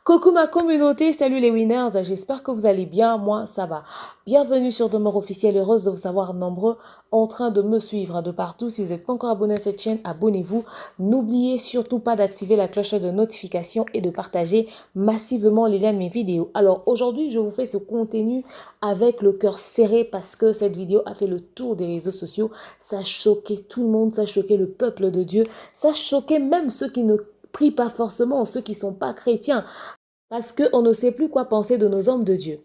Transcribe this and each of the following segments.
Coucou ma communauté, salut les winners, j'espère que vous allez bien, moi ça va. Bienvenue sur Demeure Officielle, heureuse de vous savoir nombreux en train de me suivre de partout. Si vous n'êtes pas encore abonné à cette chaîne, abonnez-vous. N'oubliez surtout pas d'activer la cloche de notification et de partager massivement les liens de mes vidéos. Alors aujourd'hui, je vous fais ce contenu avec le cœur serré parce que cette vidéo a fait le tour des réseaux sociaux. Ça a choqué tout le monde, ça a choqué le peuple de Dieu, ça a choqué même ceux qui ne prient pas forcément, ceux qui ne sont pas chrétiens. Parce qu'on ne sait plus quoi penser de nos hommes de Dieu.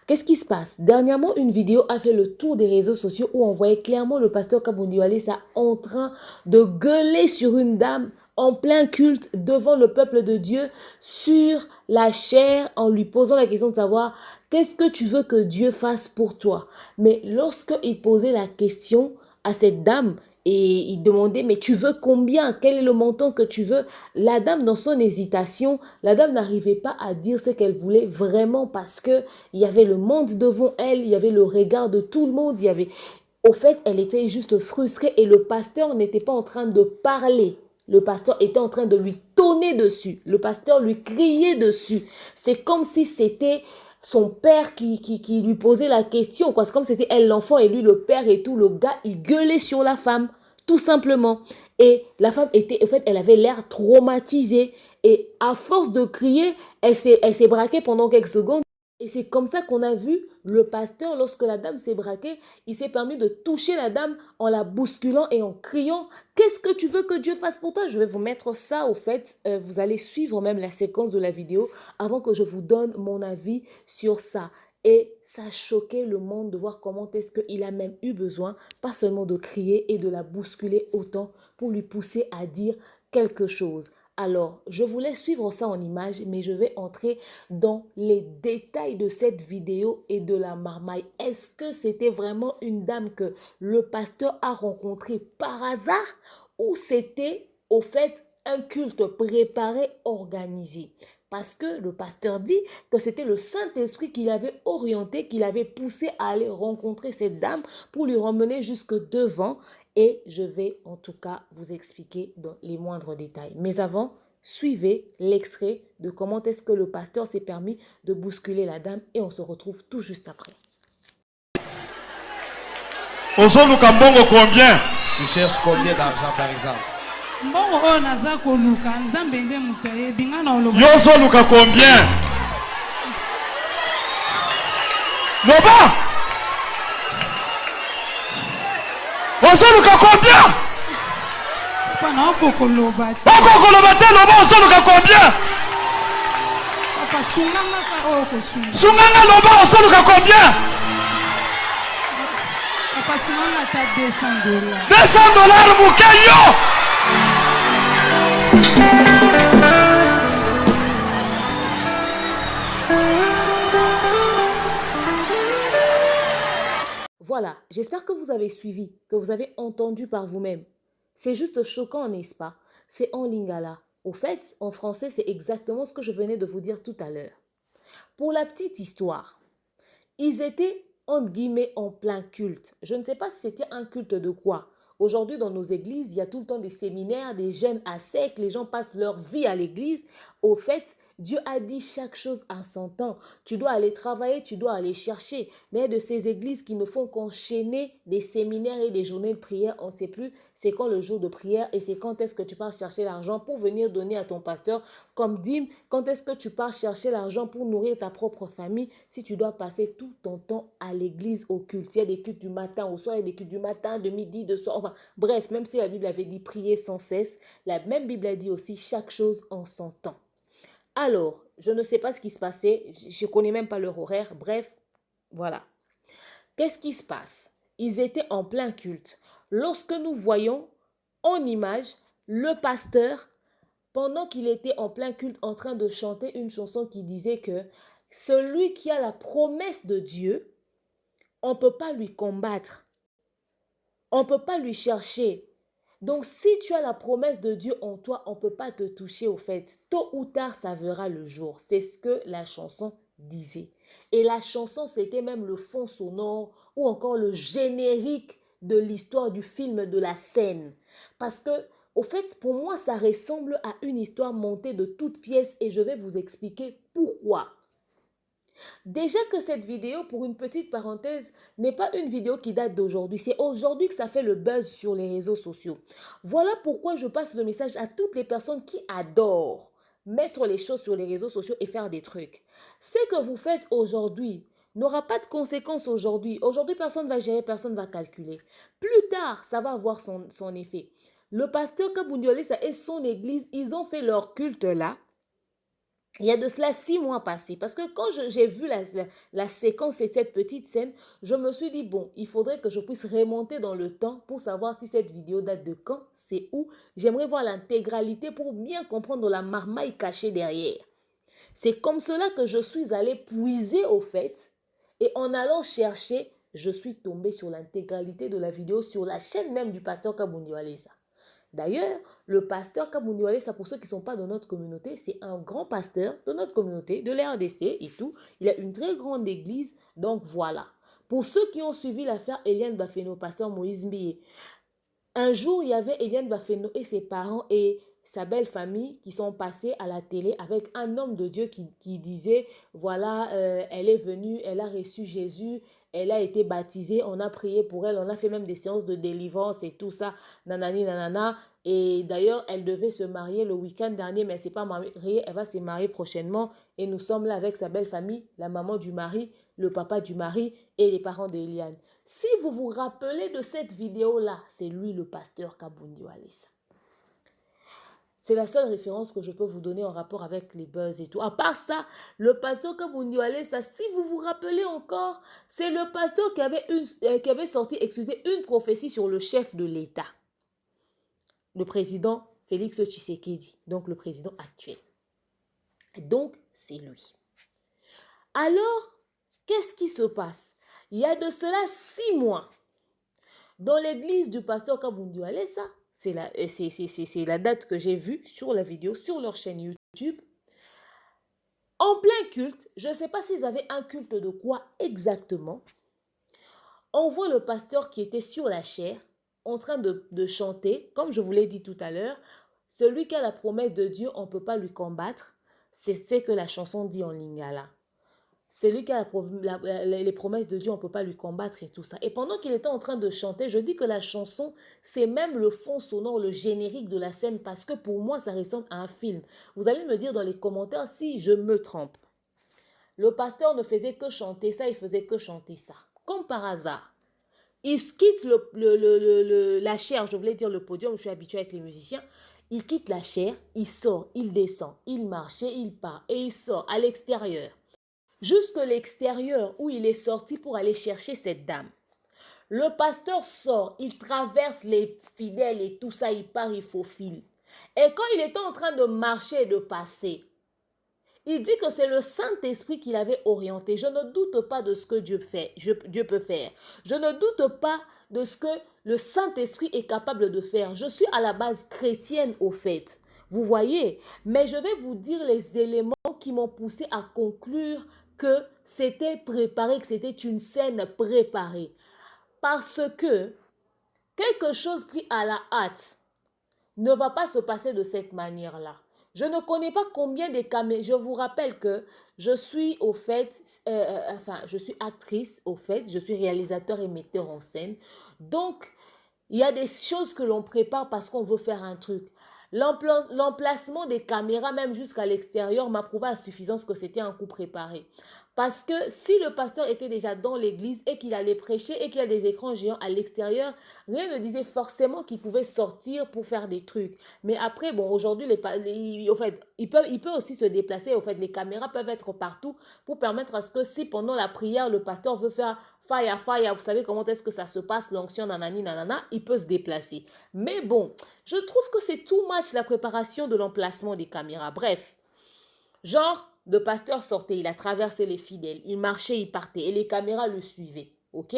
Qu'est-ce qui se passe? Dernièrement, une vidéo a fait le tour des réseaux sociaux où on voyait clairement le pasteur Kaboundi Walesa en train de gueuler sur une dame en plein culte devant le peuple de Dieu sur la chair en lui posant la question de savoir qu'est-ce que tu veux que Dieu fasse pour toi. Mais lorsqu'il posait la question à cette dame, et il demandait, mais tu veux combien? Quel est le montant que tu veux? La dame, dans son hésitation, la dame n'arrivait pas à dire ce qu'elle voulait vraiment parce que il y avait le monde devant elle, il y avait le regard de tout le monde, il y avait... Au fait, elle était juste frustrée et le pasteur n'était pas en train de parler. Le pasteur était en train de lui tonner dessus. Le pasteur lui criait dessus. C'est comme si c'était son père qui lui posait la question. C'est comme si c'était elle l'enfant et lui le père et tout. Le gars, il gueulait sur la femme, tout simplement. Et la femme était, en fait, elle avait l'air traumatisée. Et à force de crier, elle s'est braquée pendant quelques secondes. Et c'est comme ça qu'on a vu le pasteur, lorsque la dame s'est braquée, il s'est permis de toucher la dame en la bousculant et en criant « Qu'est-ce que tu veux que Dieu fasse pour toi ?» Je vais vous mettre ça au fait. Vous allez suivre même la séquence de la vidéo avant que je vous donne mon avis sur ça. Et ça a choqué le monde de voir comment est-ce qu'il a même eu besoin, pas seulement de crier et de la bousculer autant pour lui pousser à dire quelque chose. Alors, je vous laisse suivre ça en images, mais je vais entrer dans les détails de cette vidéo et de la marmaille. Est-ce que c'était vraiment une dame que le pasteur a rencontrée par hasard ou c'était au fait un culte préparé, organisé? Parce que le pasteur dit que c'était le Saint-Esprit qui l'avait orienté, qui l'avait poussé à aller rencontrer cette dame pour lui ramener jusque devant. Et je vais en tout cas vous expliquer dans les moindres détails. Mais avant, suivez l'extrait de comment est-ce que le pasteur s'est permis de bousculer la dame et on se retrouve tout juste après. Osoluka mbongo combien? Tu cherches combien d'argent par exemple? Yo osoluka combien? Loba! Osoluka combien? Okokoloba te loba osoluka combien? Sunganga loba osoluka combien? 200 dollars mukeyo! Voilà, j'espère que vous avez suivi, que vous avez entendu par vous-même. C'est juste choquant, n'est-ce pas? C'est en lingala. Au fait, en français, c'est exactement ce que je venais de vous dire tout à l'heure. Pour la petite histoire, ils étaient, entre guillemets, en plein culte. Je ne sais pas si c'était un culte de quoi. Aujourd'hui, dans nos églises, il y a tout le temps des séminaires, des jeunes à sec, les gens passent leur vie à l'église. Au fait, Dieu a dit chaque chose à son temps. Tu dois aller travailler, tu dois aller chercher. Mais de ces églises qui ne font qu'enchaîner des séminaires et des journées de prière, on ne sait plus c'est quand le jour de prière et c'est quand est-ce que tu pars chercher l'argent pour venir donner à ton pasteur comme dîme. Quand est-ce que tu pars chercher l'argent pour nourrir ta propre famille si tu dois passer tout ton temps à l'église au culte. Il y a des cultes du matin au soir, il y a des cultes du matin, de midi, de soir. Enfin, bref, même si la Bible avait dit prier sans cesse, la même Bible a dit aussi chaque chose en son temps. Alors, je ne sais pas ce qui se passait, je ne connais même pas leur horaire, bref, voilà. Qu'est-ce qui se passe? Ils étaient en plein culte. Lorsque nous voyons en image le pasteur, pendant qu'il était en plein culte en train de chanter une chanson qui disait que celui qui a la promesse de Dieu, on ne peut pas lui combattre, on ne peut pas lui chercher. Donc, si tu as la promesse de Dieu en toi, on ne peut pas te toucher au fait. Tôt ou tard, ça verra le jour. C'est ce que la chanson disait. Et la chanson, c'était même le fond sonore ou encore le générique de l'histoire du film, de la scène. Parce que Au fait, pour moi, ça ressemble à une histoire montée de toutes pièces et je vais vous expliquer pourquoi. Déjà que cette vidéo, pour une petite parenthèse, n'est pas une vidéo qui date d'aujourd'hui. C'est aujourd'hui que ça fait le buzz sur les réseaux sociaux. Voilà pourquoi je passe le message à toutes les personnes qui adorent mettre les choses sur les réseaux sociaux et faire des trucs. Ce que vous faites aujourd'hui n'aura pas de conséquences aujourd'hui. Aujourd'hui, personne ne va gérer, personne ne va calculer. Plus tard, ça va avoir son effet. Le pasteur Kabundiolesa et son église, ils ont fait leur culte là. Il y a de cela 6 mois passés. Parce que quand j'ai vu la séquence et cette petite scène, je me suis dit, bon, il faudrait que je puisse remonter dans le temps pour savoir si cette vidéo date de quand, c'est où. J'aimerais voir l'intégralité pour bien comprendre la marmaille cachée derrière. C'est comme cela que je suis allée puiser au fait. Et en allant chercher, je suis tombée sur l'intégralité de la vidéo sur la chaîne même du pasteur Kabundiolesa. D'ailleurs, le pasteur Kabundiolesa, pour ceux qui ne sont pas de notre communauté, c'est un grand pasteur de notre communauté, de l'RDC et tout. Il a une très grande église, donc voilà. Pour ceux qui ont suivi l'affaire Eliane Bafeno, pasteur Moïse Mbié, un jour, il y avait Eliane Bafeno et ses parents et sa belle famille qui sont passés à la télé avec un homme de Dieu qui disait, voilà, elle est venue, elle a reçu Jésus, elle a été baptisée, on a prié pour elle, on a fait même des séances de délivrance et tout ça, nanani, nanana. Et d'ailleurs, elle devait se marier le week-end dernier, mais elle ne s'est pas mariée, elle va se marier prochainement. Et nous sommes là avec sa belle famille, la maman du mari, le papa du mari et les parents d'Eliane. Si vous vous rappelez de cette vidéo-là, c'est lui le pasteur Kabundiolesa. C'est la seule référence que je peux vous donner en rapport avec les buzz et tout. À part ça, le pasteur Kabundiolesa, si vous vous rappelez encore, c'est le pasteur qui avait sorti, une prophétie sur le chef de l'État. Le président Félix Tshisekedi, donc le président actuel. Donc, c'est lui. Alors, qu'est-ce qui se passe? Il y a de cela 6 mois, dans l'église du pasteur Kabundiolesa, c'est la date que j'ai vue sur la vidéo, sur leur chaîne YouTube. En plein culte, je ne sais pas s'ils avaient un culte de quoi exactement. On voit le pasteur qui était sur la chaire, en train de chanter, comme je vous l'ai dit tout à l'heure, celui qui a la promesse de Dieu, on ne peut pas lui combattre. C'est ce que la chanson dit en lingala. Celui qui a les promesses de Dieu, on ne peut pas lui combattre et tout ça. Et pendant qu'il était en train de chanter, je dis que la chanson, c'est même le fond sonore, le générique de la scène, parce que pour moi, ça ressemble à un film. Vous allez me dire dans les commentaires si je me trompe. Le pasteur ne faisait que chanter ça, il faisait que chanter ça. Comme par hasard. Il quitte la chaire, je voulais dire le podium, je suis habituée avec les musiciens. Il quitte la chaire, il sort, il descend, il marche et il part. Et il sort à l'extérieur. Jusque l'extérieur où il est sorti pour aller chercher cette dame. Le pasteur sort, il traverse les fidèles et tout ça, il part, il faufile. Et quand il était en train de marcher et de passer, il dit que c'est le Saint-Esprit qui l'avait orienté. Je ne doute pas de ce que Dieu peut faire. Je ne doute pas de ce que le Saint-Esprit est capable de faire. Je suis à la base chrétienne au fait. Vous voyez? Mais je vais vous dire les éléments qui m'ont poussé à conclure que c'était préparé, que c'était une scène préparée. Parce que quelque chose pris à la hâte ne va pas se passer de cette manière-là. Je ne connais pas combien de caméras. Je vous rappelle que je suis au fait, je suis actrice au fait, je suis réalisateur et metteur en scène. Donc, il y a des choses que l'on prépare parce qu'on veut faire un truc. L'emplacement des caméras, même jusqu'à l'extérieur, m'a prouvé à suffisance que c'était un coup préparé. Parce que si le pasteur était déjà dans l'église et qu'il allait prêcher et qu'il y a des écrans géants à l'extérieur, rien ne disait forcément qu'il pouvait sortir pour faire des trucs. Mais après, bon, aujourd'hui, il peut aussi se déplacer. Au fait, les caméras peuvent être partout pour permettre à ce que si pendant la prière, le pasteur veut faire fire, vous savez comment est-ce que ça se passe, l'onction, nanani, nanana, il peut se déplacer. Mais bon, je trouve que c'est too much la préparation de l'emplacement des caméras. Bref, genre, le pasteur sortait, il a traversé les fidèles, il marchait, il partait et les caméras le suivaient. Ok?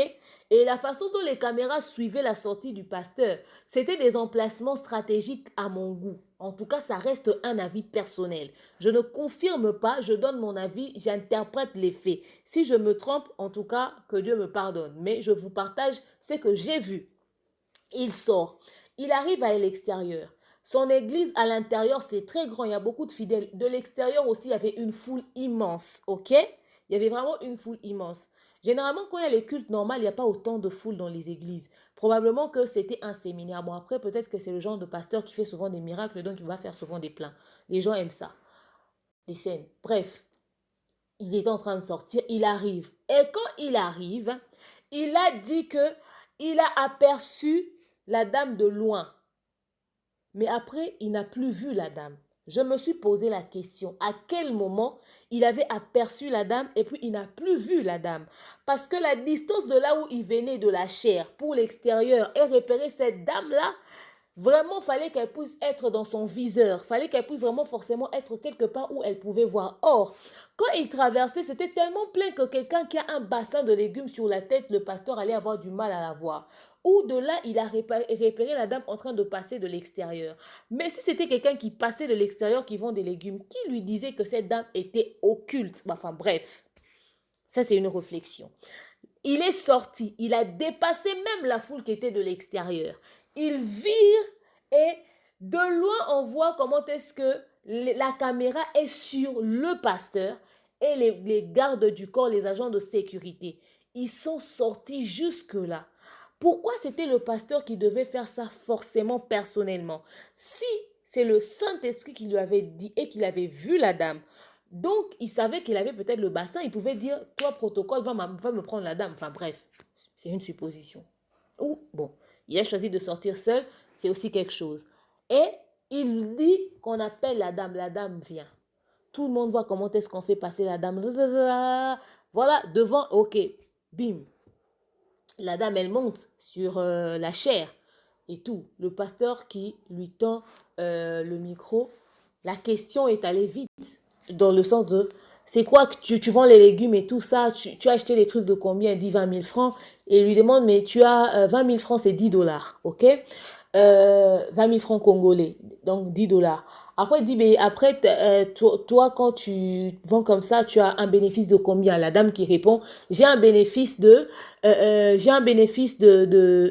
Et la façon dont les caméras suivaient la sortie du pasteur, c'était des emplacements stratégiques à mon goût. En tout cas, ça reste un avis personnel. Je ne confirme pas, je donne mon avis, j'interprète les faits. Si je me trompe, en tout cas, que Dieu me pardonne. Mais je vous partage ce que j'ai vu. Il sort, il arrive à l'extérieur. Son église à l'intérieur, c'est très grand, il y a beaucoup de fidèles. De l'extérieur aussi, il y avait une foule immense, ok? Il y avait vraiment une foule immense. Généralement, quand il y a les cultes normaux, il n'y a pas autant de foule dans les églises. Probablement que c'était un séminaire. Bon, après, peut-être que c'est le genre de pasteur qui fait souvent des miracles, donc il va faire souvent des pleins. Les gens aiment ça, les scènes. Bref, il est en train de sortir, il arrive. Et quand il arrive, il a dit que il a aperçu la dame de loin. Mais après, il n'a plus vu la dame. Je me suis posé la question, à quel moment il avait aperçu la dame et puis il n'a plus vu la dame? Parce que la distance de là où il venait de la chair pour l'extérieur et repérer cette dame-là, vraiment, fallait qu'elle puisse être dans son viseur. Fallait qu'elle puisse vraiment forcément être quelque part où elle pouvait voir. Or, quand il traversait, c'était tellement plein que quelqu'un qui a un bassin de légumes sur la tête, le pasteur allait avoir du mal à la voir. Ou de là, il a repéré la dame en train de passer de l'extérieur. Mais si c'était quelqu'un qui passait de l'extérieur, qui vend des légumes, qui lui disait que cette dame était occulte? Enfin bref, ça c'est une réflexion. Il est sorti, il a dépassé même la foule qui était de l'extérieur. Il vire et de loin on voit comment est-ce que la caméra est sur le pasteur et les gardes du corps, les agents de sécurité. Ils sont sortis jusque-là. Pourquoi c'était le pasteur qui devait faire ça forcément personnellement? Si c'est le Saint-Esprit qui lui avait dit et qu'il avait vu la dame, donc il savait qu'il avait peut-être le bassin, il pouvait dire, toi protocole, va me prendre la dame. Enfin bref, c'est une supposition. Ou bon, il a choisi de sortir seul, c'est aussi quelque chose. Et il dit qu'on appelle la dame vient. Tout le monde voit comment est-ce qu'on fait passer la dame. Voilà, devant, ok, bim. La dame, elle monte sur la chaire et tout. Le pasteur qui lui tend le micro, la question est allée vite, dans le sens de, c'est quoi que tu vends les légumes et tout ça, tu as acheté les trucs de combien? Il dit 20 000 francs. Et il lui demande, mais tu as 20 000 francs, c'est 10 dollars, ok? 20 000 francs congolais, donc 10 dollars. Après, il dit, mais après, toi, quand tu vends comme ça, tu as un bénéfice de combien? La dame qui répond, j'ai un bénéfice de,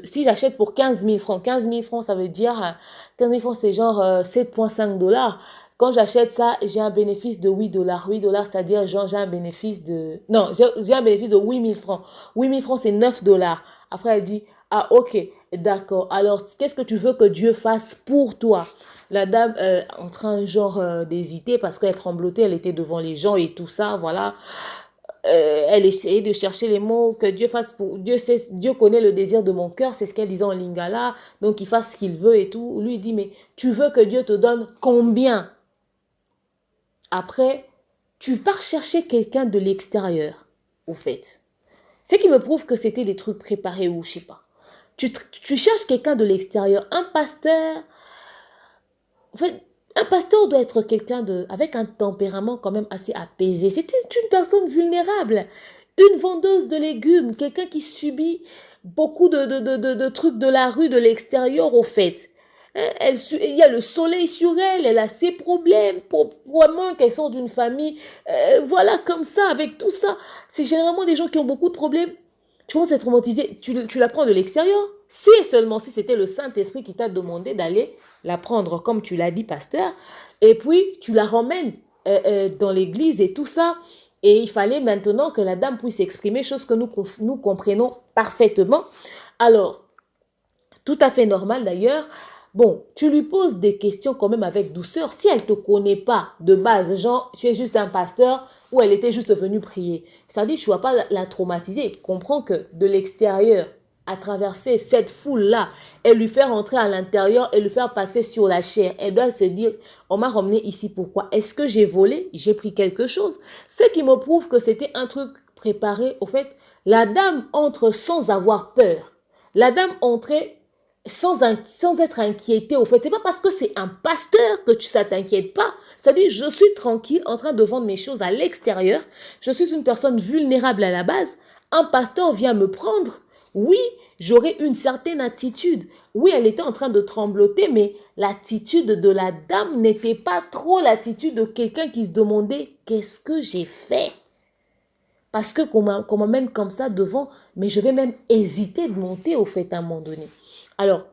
si j'achète pour 15 000 francs, 15 000 francs, ça veut dire, 15 000 francs, c'est genre 7,5 dollars. Quand j'achète ça, j'ai un bénéfice de 8 dollars. 8 dollars, c'est-à-dire, genre, j'ai un bénéfice de, non, j'ai un bénéfice de 8 000 francs. 8 000 francs, c'est 9 dollars. Après, elle dit, ah, ok, d'accord. Alors, qu'est-ce que tu veux que Dieu fasse pour toi? La dame en train genre d'hésiter parce qu'elle tremblotait, elle était devant les gens et tout ça, voilà. Elle essayait de chercher les mots que Dieu fasse pour Dieu. Dieu connaît le désir de mon cœur, c'est ce qu'elle disait en lingala, donc il fasse ce qu'il veut et tout. Lui il dit, mais tu veux que Dieu te donne combien? Après, tu pars chercher quelqu'un de l'extérieur, au fait. Ce qui me prouve que c'était des trucs préparés ou je sais pas. Tu cherches quelqu'un de l'extérieur, un pasteur. En fait, un pasteur doit être quelqu'un avec un tempérament quand même assez apaisé. C'était une personne vulnérable, une vendeuse de légumes, quelqu'un qui subit beaucoup de trucs de la rue, de l'extérieur au fait. Il y a le soleil sur elle, elle a ses problèmes, probablement qu'elle sort d'une famille, voilà, comme ça, avec tout ça. C'est généralement des gens qui ont beaucoup de problèmes. Tu commences à être traumatisé, tu la prends de l'extérieur. Si et seulement si c'était le Saint-Esprit qui t'a demandé d'aller la prendre, comme tu l'as dit, pasteur, et puis tu la ramènes dans l'église et tout ça. Et il fallait maintenant que la dame puisse exprimer, chose que nous comprenons parfaitement. Alors, tout à fait normal d'ailleurs. Bon, tu lui poses des questions quand même avec douceur. Si elle ne te connaît pas de base, genre, tu es juste un pasteur ou elle était juste venue prier. C'est-à-dire, tu ne vas pas la traumatiser. Comprends que de l'extérieur, à traverser cette foule-là, et lui faire entrer à l'intérieur et lui faire passer sur la chair. Elle doit se dire, on m'a ramené ici pourquoi? Est-ce que j'ai volé? J'ai pris quelque chose? Ce qui me prouve que c'était un truc préparé. Au fait, la dame entre sans avoir peur. La dame entrait sans être inquiété, au fait. C'est pas parce que c'est un pasteur que ça t'inquiète pas. C'est-à-dire, je suis tranquille en train de vendre mes choses à l'extérieur. Je suis une personne vulnérable à la base. Un pasteur vient me prendre. Oui, j'aurais une certaine attitude. Oui, elle était en train de trembloter, mais l'attitude de la dame n'était pas trop l'attitude de quelqu'un qui se demandait « Qu'est-ce que j'ai fait ?» Parce que qu'on m'amène comme ça devant, mais je vais même hésiter de monter au fait à un moment donné. Alors,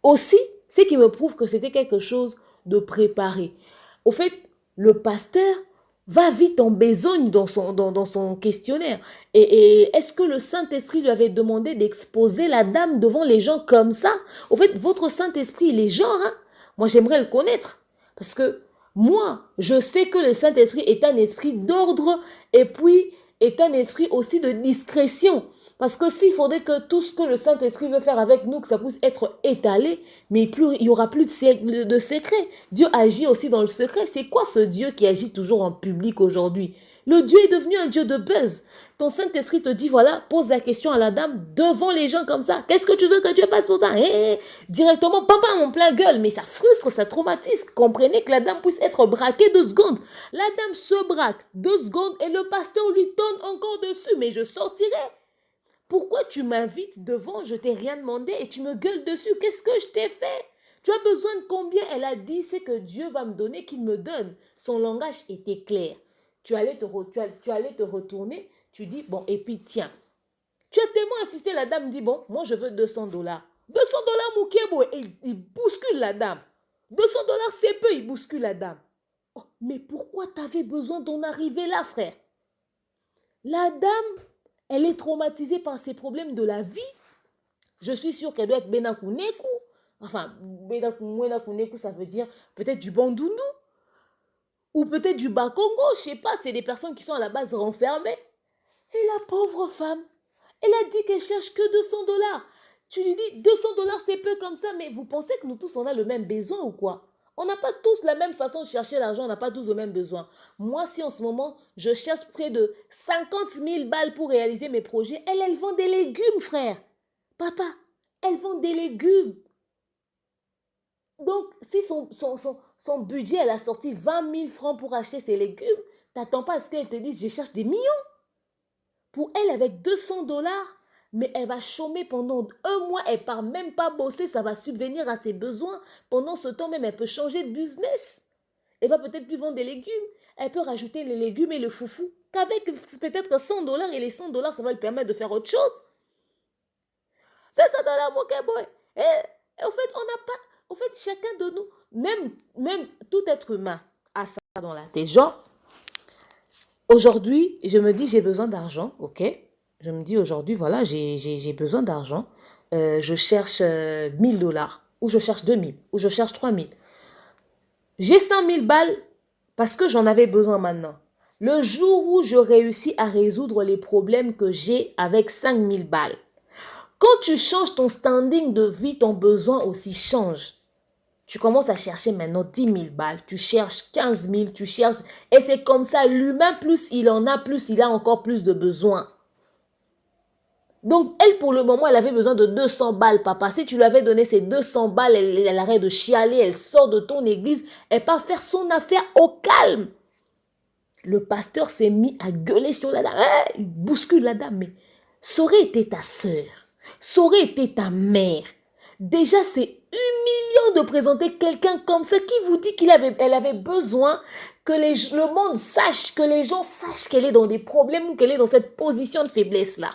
aussi, Ce qui me prouve que c'était quelque chose de préparé. Au fait, le pasteur va vite en besogne dans son questionnaire. Et est-ce que le Saint-Esprit lui avait demandé d'exposer la dame devant les gens comme ça? Au fait, votre Saint-Esprit, il est genre, hein? Moi, j'aimerais le connaître. Parce que moi, je sais que le Saint-Esprit est un esprit d'ordre et puis est un esprit aussi de discrétion. Parce que s'il faudrait que tout ce que le Saint-Esprit veut faire avec nous, que ça puisse être étalé, mais il n'y aura plus de secret. Dieu agit aussi dans le secret. C'est quoi ce Dieu qui agit toujours en public aujourd'hui? Le Dieu est devenu un Dieu de buzz. Ton Saint-Esprit te dit, voilà, pose la question à la dame devant les gens comme ça. Qu'est-ce que tu veux que Dieu fasse pour ça? Directement, papa, en plein gueule. Mais ça frustre, ça traumatise. Comprenez que la dame puisse être braquée 2 secondes. La dame se braque 2 secondes et le pasteur lui donne encore dessus. Mais je sortirai. Pourquoi tu m'invites devant, je t'ai rien demandé et tu me gueules dessus? Qu'est-ce que je t'ai fait? Tu as besoin de combien? Elle a dit, c'est que Dieu va me donner, qu'il me donne. Son langage était clair. Tu allais te retourner, tu dis, bon, et puis tiens. Tu as tellement insisté, la dame dit, bon, moi je veux $200. $200 Moukebo, et il bouscule la dame. $200 c'est peu, il bouscule la dame. Oh, mais pourquoi tu avais besoin d'en arriver là, frère? La dame, elle est traumatisée par ses problèmes de la vie. Je suis sûre qu'elle doit être Benakuneku. Enfin, Benakuneku, ça veut dire peut-être du Bandundu. Ou peut-être du Bakongo. Je ne sais pas, c'est des personnes qui sont à la base renfermées. Et la pauvre femme, elle a dit qu'elle cherche que $200. Tu lui dis, $200 c'est peu comme ça, mais vous pensez que nous tous, on a le même besoin ou quoi? On n'a pas tous la même façon de chercher l'argent, on n'a pas tous le même besoin. Moi, si en ce moment, je cherche près de 50 000 balles pour réaliser mes projets, elle vend des légumes, frère. Papa, elle vend des légumes. Donc, si son budget, elle a sorti 20 000 francs pour acheter ses légumes, t'attends pas à ce qu'elle te dise, je cherche des millions. Pour elle, avec $200, mais elle va chômer pendant 1 mois, elle ne part même pas bosser, ça va subvenir à ses besoins. Pendant ce temps même, elle peut changer de business. Elle va peut-être plus vendre des légumes. Elle peut rajouter les légumes et le foufou. Qu'avec peut-être $100 et les $100, ça va lui permettre de faire autre chose. $200, mon boy. Et en fait, on n'a pas... En fait, chacun de nous, même tout être humain a ça dans la tête. Genre, aujourd'hui, je me dis, j'ai besoin d'argent, ok? Je me dis aujourd'hui, voilà, j'ai besoin d'argent. Je cherche $1000, ou je cherche 2000, ou je cherche 3000. J'ai 100 000 balles parce que j'en avais besoin maintenant. Le jour où je réussis à résoudre les problèmes que j'ai avec 5000 balles, quand tu changes ton standing de vie, ton besoin aussi change. Tu commences à chercher maintenant 10 000 balles, tu cherches 15 000, tu cherches... Et c'est comme ça, l'humain, plus il en a, plus il a encore plus de besoins. Donc, elle, pour le moment, elle avait besoin de 200 balles, papa. Si tu lui avais donné ces 200 balles, elle arrête de chialer, elle sort de ton église, elle part faire son affaire au calme. Le pasteur s'est mis à gueuler sur la dame. Il bouscule la dame, mais ça aurait été ta sœur, ça aurait été ta mère. Déjà, c'est humiliant de présenter quelqu'un comme ça qui vous dit qu'elle avait besoin que le monde sache, que les gens sachent qu'elle est dans des problèmes ou qu'elle est dans cette position de faiblesse-là.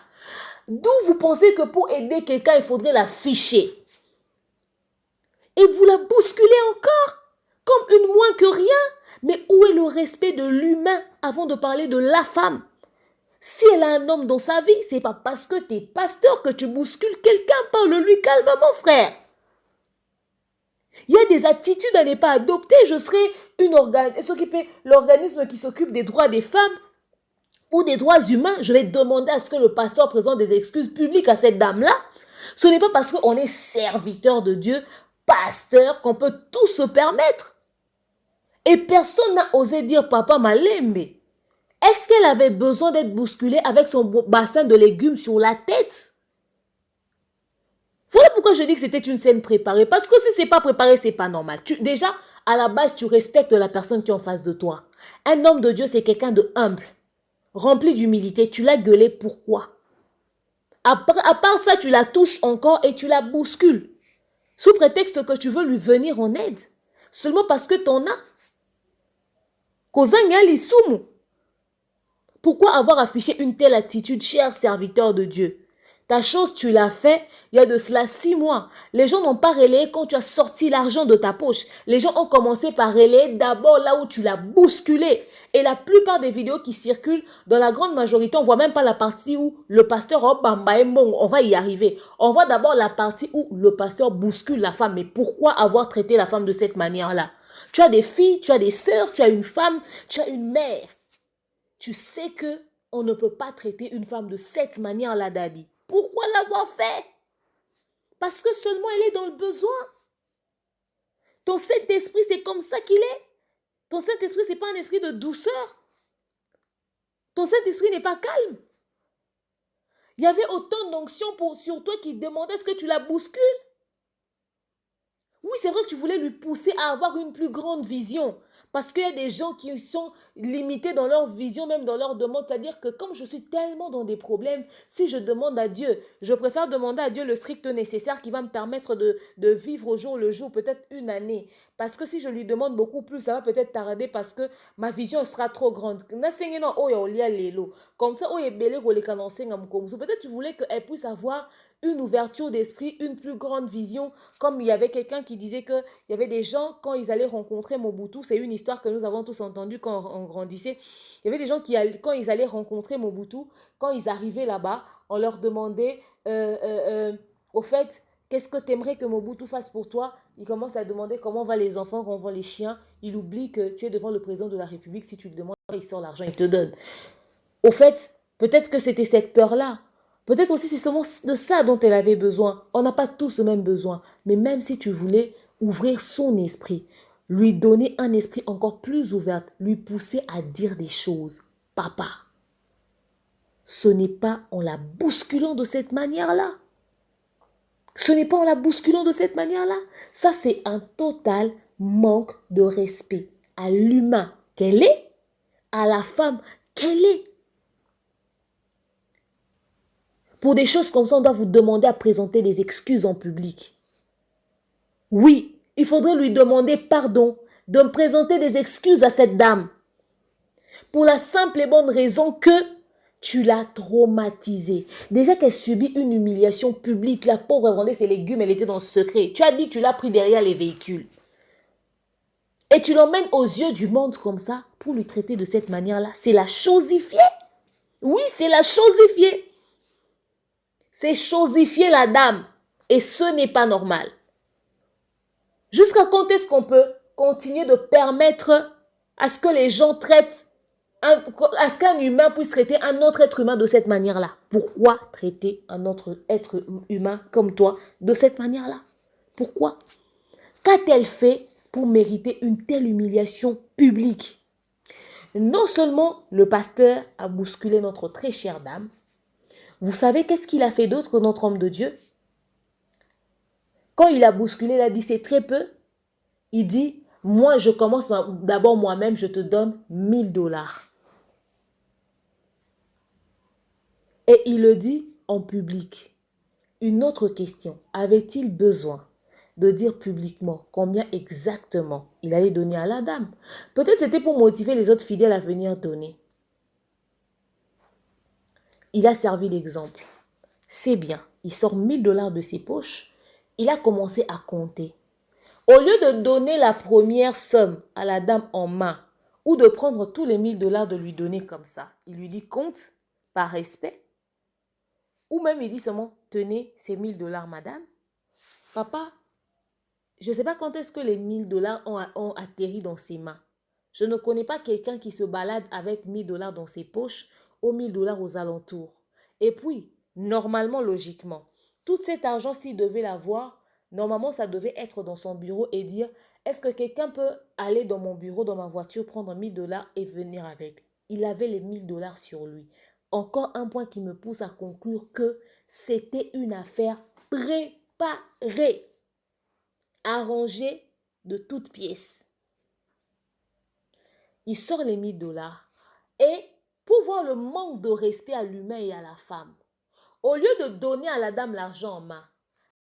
D'où vous pensez que pour aider quelqu'un, il faudrait la ficher. Et vous la bousculez encore, comme une moins que rien. Mais où est le respect de l'humain avant de parler de la femme? Si elle a un homme dans sa vie, c'est pas parce que tu es pasteur que tu bouscules quelqu'un. Parle-lui calmement, frère. Il y a des attitudes à ne pas adopter. Je serai l'organisme qui s'occupe des droits des femmes ou des droits humains. Je vais demander à ce que le pasteur présente des excuses publiques à cette dame-là. Ce n'est pas parce qu'on est serviteur de Dieu, pasteur, qu'on peut tout se permettre. Et personne n'a osé dire papa Malembe. Est-ce qu'elle avait besoin d'être bousculée avec son bassin de légumes sur la tête? Voilà pourquoi je dis que c'était une scène préparée. Parce que si ce n'est pas préparé, ce n'est pas normal. Déjà, à la base, tu respectes la personne qui est en face de toi. Un homme de Dieu, c'est quelqu'un de humble, rempli d'humilité. Tu l'as gueulé, pourquoi? À part ça, tu la touches encore et tu la bouscules. Sous prétexte que tu veux lui venir en aide. Seulement parce que t'en as. Kozanga lisumu. Pourquoi avoir affiché une telle attitude, cher serviteur de Dieu? Ta chose, tu l'as fait il y a de cela 6 mois. Les gens n'ont pas relayé quand tu as sorti l'argent de ta poche. Les gens ont commencé par relayer d'abord là où tu l'as bousculé. Et la plupart des vidéos qui circulent, dans la grande majorité, on ne voit même pas la partie où le pasteur, oh, bamba, bon, on va y arriver. On voit d'abord la partie où le pasteur bouscule la femme. Mais pourquoi avoir traité la femme de cette manière-là? Tu as des filles, tu as des sœurs, tu as une femme, tu as une mère. Tu sais que on ne peut pas traiter une femme de cette manière-là, Daddy. Pourquoi l'avoir fait? Parce que seulement elle est dans le besoin. Ton Saint-Esprit, c'est comme ça qu'il est. Ton Saint-Esprit, ce n'est pas un esprit de douceur. Ton Saint-Esprit n'est pas calme. Il y avait autant d'onction sur toi qui demandait est-ce que tu la bouscules. Oui, c'est vrai que tu voulais lui pousser à avoir une plus grande vision. Parce qu'il y a des gens qui sont limités dans leur vision, même dans leur demande. C'est-à-dire que comme je suis tellement dans des problèmes, si je demande à Dieu, je préfère demander à Dieu le strict nécessaire qui va me permettre de vivre au jour le jour, peut-être une année. Parce que si je lui demande beaucoup plus, ça va peut-être tarder parce que ma vision sera trop grande. Comme ça, peut-être tu voulais qu'elle puisse avoir une ouverture d'esprit, une plus grande vision. Comme il y avait quelqu'un qui disait qu'il y avait des gens, quand ils allaient rencontrer Mobutu, c'est une histoire que nous avons tous entendue quand on grandissait. Il y avait des gens qui, quand ils allaient rencontrer Mobutu, quand ils arrivaient là-bas, on leur demandait, au fait, qu'est-ce que tu aimerais que Mobutu fasse pour toi? Il commence à demander comment vont les enfants, comment vont les chiens. Il oublie que tu es devant le président de la République. Si tu lui demandes, il sort l'argent, il te donne. Au fait, peut-être que c'était cette peur-là. Peut-être aussi c'est seulement de ça dont elle avait besoin. On n'a pas tous le même besoin. Mais même si tu voulais ouvrir son esprit, lui donner un esprit encore plus ouvert, lui pousser à dire des choses. Papa, ce n'est pas en la bousculant de cette manière-là. Ce n'est pas en la bousculant de cette manière-là. Ça, c'est un total manque de respect à l'humain qu'elle est, à la femme qu'elle est. Pour des choses comme ça, on doit vous demander à présenter des excuses en public. Oui, il faudrait lui demander pardon, de me présenter des excuses à cette dame. Pour la simple et bonne raison que tu l'as traumatisée. Déjà qu'elle subit une humiliation publique, la pauvre vendait ses légumes, elle était dans le secret. Tu as dit que tu l'as pris derrière les véhicules. Et tu l'emmènes aux yeux du monde comme ça pour lui traiter de cette manière-là. C'est la chosifier. Oui, c'est la chosifier. C'est chosifier la dame. Et ce n'est pas normal. Jusqu'à quand est-ce qu'on peut continuer de permettre à ce que les gens traitent, à ce qu'un humain puisse traiter un autre être humain de cette manière-là? Pourquoi traiter un autre être humain comme toi de cette manière-là? Pourquoi? Qu'a-t-elle fait pour mériter une telle humiliation publique? Non seulement le pasteur a bousculé notre très chère dame, vous savez qu'est-ce qu'il a fait d'autre, notre homme de Dieu? Quand il a bousculé, il a dit c'est très peu. Il dit, moi je commence d'abord moi-même, je te donne 1000 $. Et il le dit en public. Une autre question, avait-il besoin de dire publiquement combien exactement il allait donner à la dame? Peut-être c'était pour motiver les autres fidèles à venir donner. Il a servi l'exemple. C'est bien, il sort 1000 $ de ses poches. Il a commencé à compter. Au lieu de donner la première somme à la dame en main ou de prendre tous les 1000 $ de lui donner comme ça, il lui dit compte par respect. Ou même il dit seulement tenez ces 1000 $ madame. Papa, je ne sais pas quand est-ce que les 1000 $ ont atterri dans ses mains. Je ne connais pas quelqu'un qui se balade avec 1000 $ dans ses poches ou 1000 $ aux alentours. Et puis, normalement, logiquement, tout cet argent, s'il devait l'avoir, normalement, ça devait être dans son bureau et dire, est-ce que quelqu'un peut aller dans mon bureau, dans ma voiture, prendre 1000 $ et venir avec? Il avait les 1000 $ sur lui. Encore un point qui me pousse à conclure que c'était une affaire préparée, arrangée de toutes pièces. Il sort les 1000 $ et pour voir le manque de respect à l'humain et à la femme, au lieu de donner à la dame l'argent en main,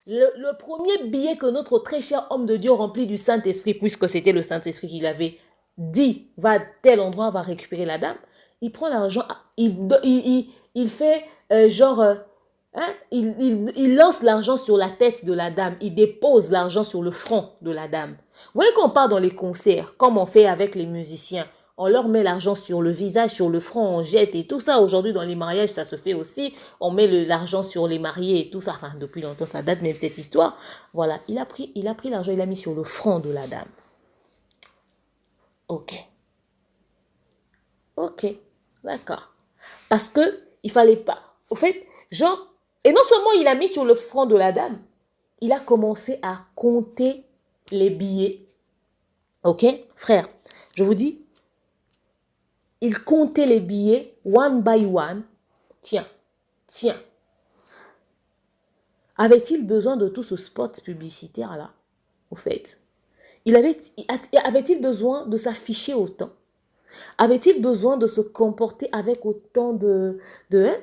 le premier billet que notre très cher homme de Dieu rempli du Saint-Esprit, puisque c'était le Saint-Esprit qui l'avait dit, va à tel endroit, va récupérer la dame, il prend l'argent, il fait Hein? Il lance l'argent sur la tête de la dame. Il dépose l'argent sur le front de la dame. Vous voyez qu'on part dans les concerts, comme on fait avec les musiciens. On leur met l'argent sur le visage, sur le front, on jette et tout ça. Aujourd'hui, dans les mariages, ça se fait aussi. On met l'argent sur les mariés et tout ça. Enfin, depuis longtemps, ça date même cette histoire. Voilà, il a pris l'argent, il l'a mis sur le front de la dame. Ok. Ok, d'accord. Parce que il fallait pas. Au fait, genre, et non seulement il a mis sur le front de la dame, il a commencé à compter les billets. Ok, frère, je vous dis, il comptait les billets one by one. Tiens, tiens. Avait-il besoin de tout ce spot publicitaire-là, au fait? Avait-il besoin de s'afficher autant? Avait-il besoin de se comporter avec autant hein?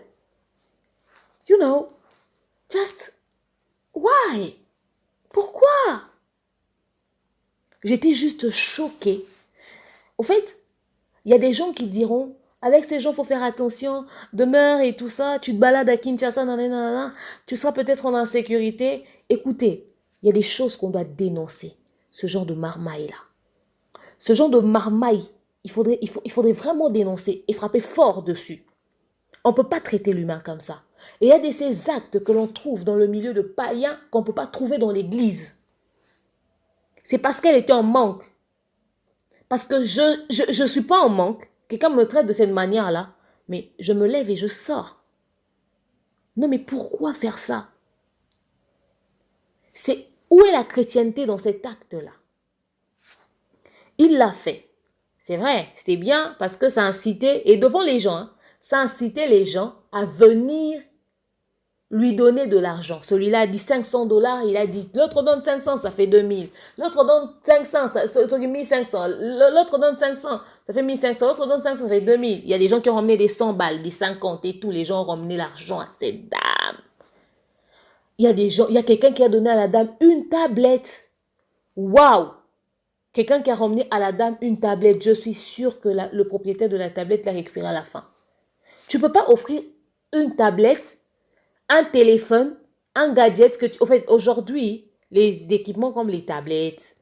You know, just why? Pourquoi? J'étais juste choquée. Au fait, il y a des gens qui diront, avec ces gens, il faut faire attention, demeure et tout ça, tu te balades à Kinshasa, nanana, tu seras peut-être en insécurité. Écoutez, il y a des choses qu'on doit dénoncer. Ce genre de marmaille-là. Ce genre de marmaille, il faudrait vraiment dénoncer et frapper fort dessus. On ne peut pas traiter l'humain comme ça. Et il y a ces actes que l'on trouve dans le milieu de païens qu'on ne peut pas trouver dans l'église. C'est parce qu'elle était en manque. Parce que je ne suis pas en manque. Quelqu'un me traite de cette manière-là. Mais je me lève et je sors. Non, mais pourquoi faire ça? Où est la chrétienté dans cet acte-là? Il l'a fait. C'est vrai, c'était bien parce que ça incitait, et devant les gens, hein, ça incitait les gens à venir lui donner de l'argent. Celui-là a dit 500 $, il a dit, l'autre donne 500, ça fait 2000. L'autre donne 500, ça fait 1500. L'autre donne 500, ça fait 1500. L'autre donne 500, ça fait 2000. Il y a des gens qui ont ramené des 100 balles, des 50 et tout. Les gens ont ramené l'argent à cette dame. Il y a quelqu'un qui a donné à la dame une tablette. Waouh! Quelqu'un qui a ramené à la dame une tablette. Je suis sûre que le propriétaire de la tablette l'a récupérée à la fin. Tu ne peux pas offrir une tablette, un téléphone, un gadget. Au fait, aujourd'hui, les équipements comme les tablettes,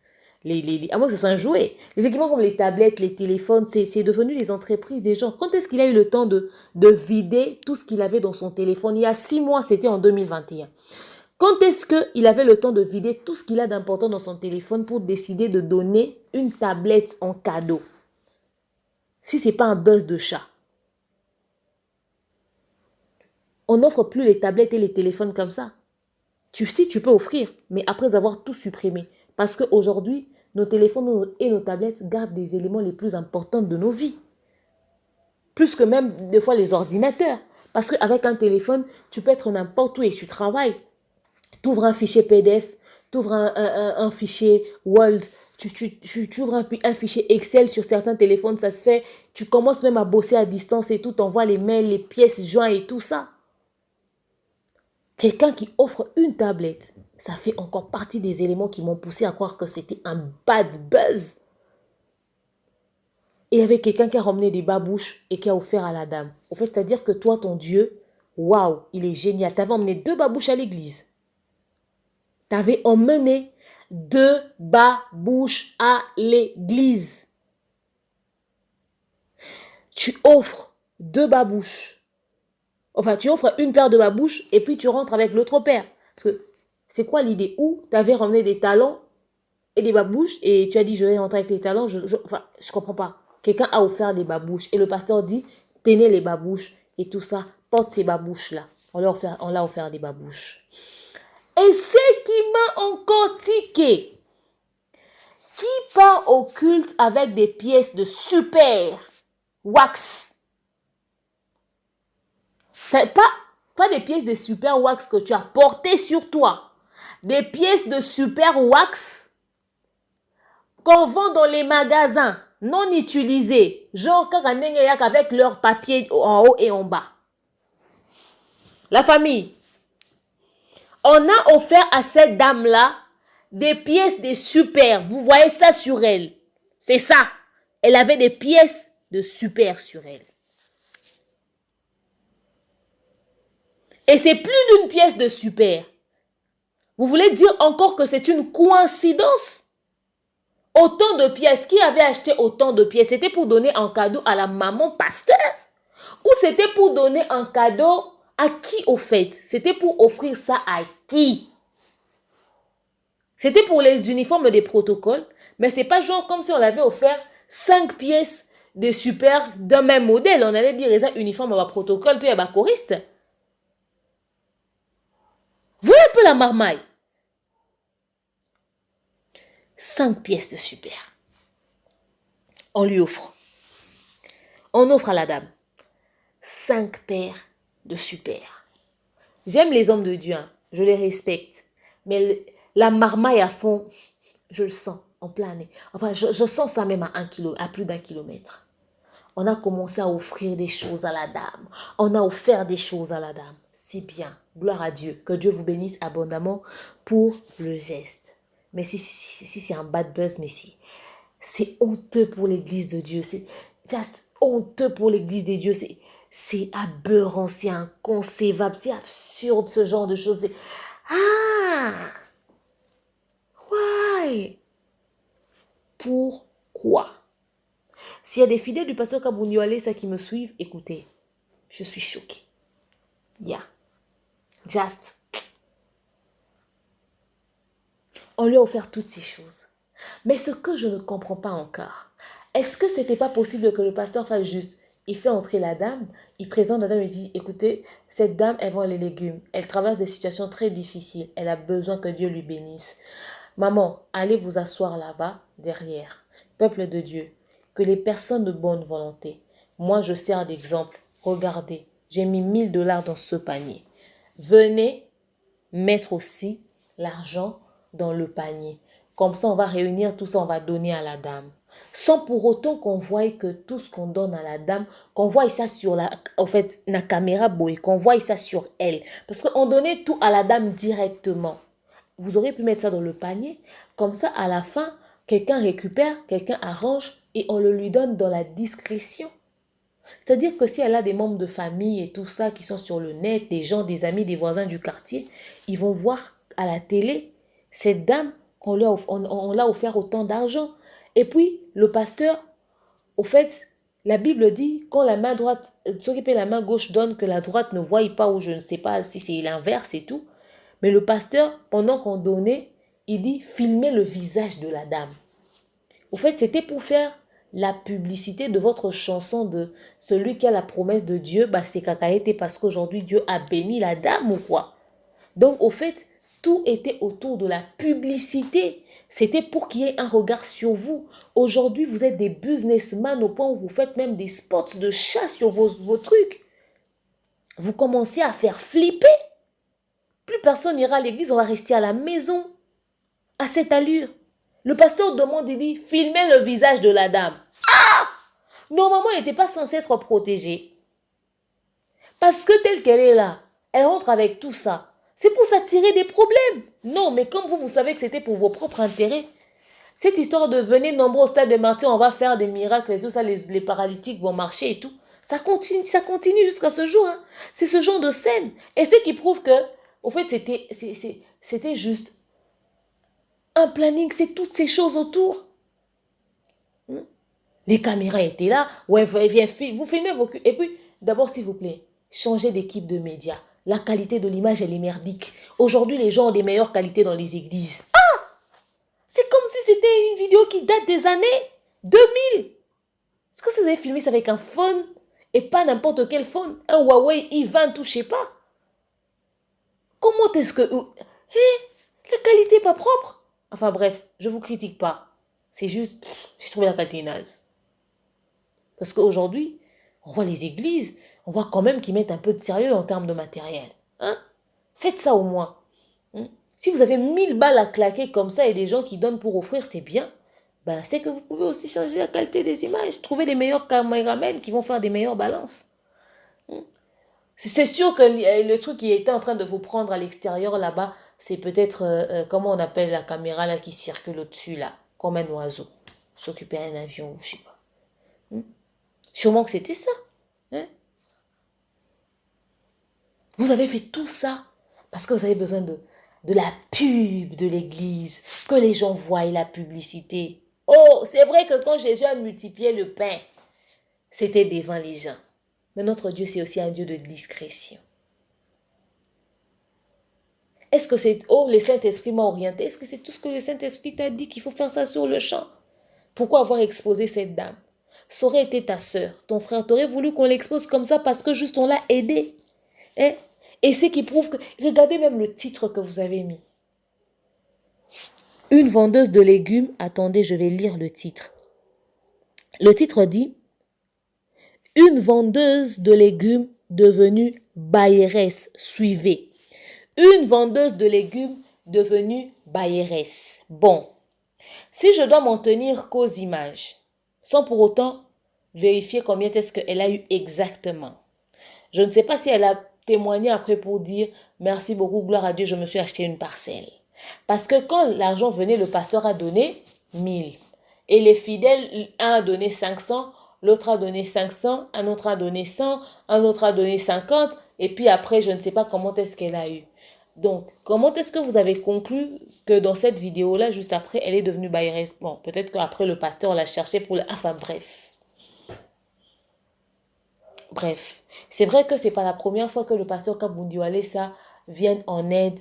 à moins que ce soit un jouet, les équipements comme les tablettes, les téléphones, c'est devenu les entreprises des gens. Quand est-ce qu'il a eu le temps de vider tout ce qu'il avait dans son téléphone? Il y a 6 mois, c'était en 2021. Quand est-ce qu'il avait le temps de vider tout ce qu'il a d'important dans son téléphone pour décider de donner une tablette en cadeau? Si ce n'est pas un buzz de chat. On n'offre plus les tablettes et les téléphones comme ça. Si tu peux offrir, mais après avoir tout supprimé. Parce qu'aujourd'hui, nos téléphones et nos tablettes gardent des éléments les plus importants de nos vies. Plus que même des fois les ordinateurs. Parce qu'avec un téléphone, tu peux être n'importe où et tu travailles. Tu ouvres un fichier PDF, tu ouvres un fichier Word, tu ouvres un fichier Excel sur certains téléphones, ça se fait. Tu commences même à bosser à distance et tout, tu envoies les mails, les pièces jointes et tout ça. Quelqu'un qui offre une tablette, ça fait encore partie des éléments qui m'ont poussé à croire que c'était un bad buzz. Et il y avait quelqu'un qui a ramené des babouches et qui a offert à la dame. Au fait, c'est-à-dire que toi, ton Dieu, waouh, il est génial. Tu avais emmené 2 babouches à l'église. Tu avais emmené 2 babouches à l'église. Tu offres 2 babouches. Enfin, tu offres une paire de babouches et puis tu rentres avec l'autre paire. Parce que c'est quoi l'idée? Où tu avais ramené des talons et des babouches et tu as dit je vais rentrer avec les talons. Enfin, je comprends pas. Quelqu'un a offert des babouches et le pasteur dit tenez les babouches et tout ça. Porte ces babouches-là. On l'a offert des babouches. Et ce qui m'a encore tiqué, qui part au culte avec des pièces de super wax? C'est pas des pièces de super wax que tu as portées sur toi. Des pièces de super wax qu'on vend dans les magasins non utilisés. Genre avec leur papier en haut et en bas. La famille. On a offert à cette dame-là des pièces de super. Vous voyez ça sur elle. C'est ça. Elle avait des pièces de super sur elle. Et c'est plus d'une pièce de super. Vous voulez dire encore que c'est une coïncidence? Autant de pièces. Qui avait acheté autant de pièces? C'était pour donner un cadeau à la maman pasteur? Ou c'était pour donner un cadeau à qui au fait? C'était pour offrir ça à qui? C'était pour les uniformes des protocoles, mais c'est pas genre comme si on avait offert 5 pièces de super d'un même modèle. On allait dire ça uniforme à protocole, tu es à choriste. Vous voyez un peu la marmaille? 5 pièces de super. On lui offre. On offre à la dame 5 paires de super. J'aime les hommes de Dieu, hein. Je les respecte. Mais la marmaille à fond, je le sens en plein nez. Enfin, je sens ça même à plus d'1 kilomètre. On a commencé à offrir des choses à la dame. On a offert des choses à la dame. C'est bien. Gloire à Dieu. Que Dieu vous bénisse abondamment pour le geste. Mais si c'est un bad buzz, mais c'est honteux pour l'église de Dieu. C'est just honteux pour l'église de Dieu. C'est aberrant, c'est inconcevable, c'est absurde ce genre de choses. Ah! Why? Pourquoi? S'il y a des fidèles du pasteur Kabounioualé, ça qui me suivent, écoutez, je suis choquée. Yeah. Just. On lui a offert toutes ces choses. Mais ce que je ne comprends pas encore, est-ce que c'était pas possible que le pasteur fasse juste, il fait entrer la dame, il présente la dame et dit, écoutez, cette dame, elle vend les légumes, elle traverse des situations très difficiles, elle a besoin que Dieu lui bénisse. Maman, allez vous asseoir là-bas, derrière. Peuple de Dieu, que les personnes de bonne volonté, moi je sers d'exemple, regardez, j'ai mis $1000 dans ce panier. Venez mettre aussi l'argent dans le panier. Comme ça, on va réunir tout ça, on va donner à la dame. Sans pour autant qu'on voie que tout ce qu'on donne à la dame, qu'on voie ça sur la caméra boy, qu'on voie ça sur elle. Parce qu'on donnait tout à la dame directement. Vous auriez pu mettre ça dans le panier. Comme ça, à la fin, quelqu'un récupère, quelqu'un arrange et on le lui donne dans la discrétion. C'est-à-dire que si elle a des membres de famille et tout ça qui sont sur le net, des gens, des amis, des voisins du quartier, ils vont voir à la télé cette dame qu'on l'a offert autant d'argent. Et puis, le pasteur, au fait, la Bible dit, quand la main droite, ceux qui la main gauche donne, que la droite ne voie pas, ou je ne sais pas si c'est l'inverse et tout. Mais le pasteur, pendant qu'on donnait, il dit, filmez le visage de la dame. Au fait, c'était pour faire la publicité de votre chanson de celui qui a la promesse de Dieu, bah c'est cacahuète parce qu'aujourd'hui Dieu a béni la dame ou quoi. Donc au fait, tout était autour de la publicité. C'était pour qu'il y ait un regard sur vous. Aujourd'hui, vous êtes des businessmen au point où vous faites même des spots de chat sur vos trucs. Vous commencez à faire flipper. Plus personne n'ira à l'église, on va rester à la maison. À cette allure. Le pasteur demande, il dit, filmez le visage de la dame. Ah! Normalement, elle n'était pas censée être protégée. Parce que telle qu'elle est là, elle rentre avec tout ça. C'est pour s'attirer des problèmes. Non, mais comme vous savez que c'était pour vos propres intérêts, cette histoire de venir nombreux au stade de martyrs, on va faire des miracles et tout ça, les paralytiques vont marcher et tout. Ça continue jusqu'à ce jour. Hein. C'est ce genre de scène. Et c'est qui prouve que, au fait, c'était juste un planning, c'est toutes ces choses autour. Les caméras étaient là. Ouais, vous filmez vos... Et puis, d'abord, s'il vous plaît, changez d'équipe de médias. La qualité de l'image, elle est merdique. Aujourd'hui, les gens ont des meilleures qualités dans les églises. Ah! C'est comme si c'était une vidéo qui date des années 2000. Est-ce que vous avez filmé ça avec un phone et pas n'importe quel phone? Un Huawei i20, tout, je sais pas. Comment est-ce que... la qualité n'est pas propre. Enfin bref, je ne vous critique pas. C'est juste, j'ai trouvé la qualité naze. Parce qu'aujourd'hui, on voit les églises, on voit quand même qu'ils mettent un peu de sérieux en termes de matériel. Hein? Faites ça au moins. Si vous avez 1000 balles à claquer comme ça et des gens qui donnent pour offrir, c'est bien. Ben, c'est que vous pouvez aussi changer la qualité des images. Trouver des meilleurs caméramans qui vont faire des meilleures balances. C'est sûr que le truc qui était en train de vous prendre à l'extérieur là-bas, c'est peut-être, comment on appelle la caméra là qui circule au-dessus là, comme un oiseau. S'occuper d'un avion, je sais pas. Sûrement que c'était ça. Hein? Vous avez fait tout ça parce que vous avez besoin de la pub de l'église, que les gens voient la publicité. Oh, c'est vrai que quand Jésus a multiplié le pain, c'était devant les gens. Mais notre Dieu, c'est aussi un Dieu de discrétion. Est-ce que c'est, oh, le Saint-Esprit m'a orienté? Est-ce que c'est tout ce que le Saint-Esprit t'a dit qu'il faut faire ça sur le champ? Pourquoi avoir exposé cette dame? Ça aurait été ta sœur, ton frère. T'aurais voulu qu'on l'expose comme ça parce que juste on l'a aidé. Hein? Et c'est qui prouve que, regardez même le titre que vous avez mis. Une vendeuse de légumes, attendez, je vais lire le titre. Le titre dit, une vendeuse de légumes devenue bailleresse, suivez. Une vendeuse de légumes devenue bailleresse. Bon, si je dois m'en tenir qu'aux images, sans pour autant vérifier combien est-ce qu'elle a eu exactement. Je ne sais pas si elle a témoigné après pour dire « Merci beaucoup, gloire à Dieu, je me suis acheté une parcelle. » Parce que quand l'argent venait, le pasteur a donné 1000. Et les fidèles, un a donné 500, l'autre a donné 500, un autre a donné 100, un autre a donné 50. Et puis après, je ne sais pas comment est-ce qu'elle a eu. Donc, comment est-ce que vous avez conclu que dans cette vidéo-là, juste après, elle est devenue bailleresse? Bon, peut-être qu'après, le pasteur l'a cherché pour... Enfin, bref. Bref. C'est vrai que ce n'est pas la première fois que le pasteur Kabundiwale ça vient en aide